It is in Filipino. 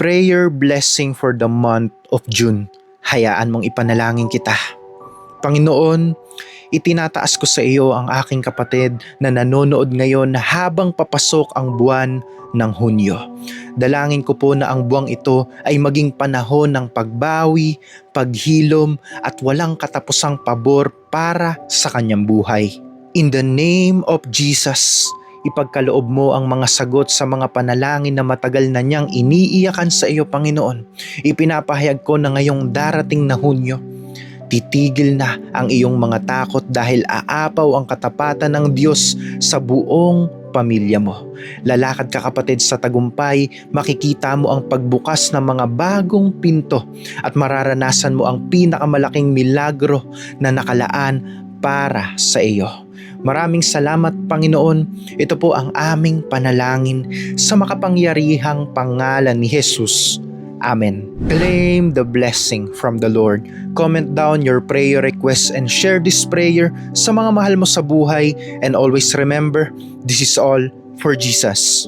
prayer blessing for the month of June. Hayaan mong ipanalangin kita. Panginoon, itinataas ko sa iyo ang aking kapatid na nanonood ngayon habang papasok ang buwan ng Hunyo. Dalangin ko po na ang buwang ito ay maging panahon ng pagbawi, paghilom at walang katapusang pabor para sa kanyang buhay. In the name of Jesus, ipagkaloob mo ang mga sagot sa mga panalangin na matagal na niyang iniiyakan sa iyo, Panginoon. Ipinapahayag ko na ngayong darating na Hunyo, titigil na ang iyong mga takot dahil aapaw ang katapatan ng Diyos sa buong pamilya mo. Lalakad ka, kapatid, sa tagumpay, makikita mo ang pagbukas ng mga bagong pinto at mararanasan mo ang pinakamalaking milagro na nakalaan para sa iyo. Maraming salamat, Panginoon. Ito po ang aming panalangin sa makapangyarihang pangalan ni Jesus. Amen. Claim the blessing from the Lord. Comment down your prayer requests and share this prayer sa mga mahal mo sa buhay. And always remember, this is all for Jesus.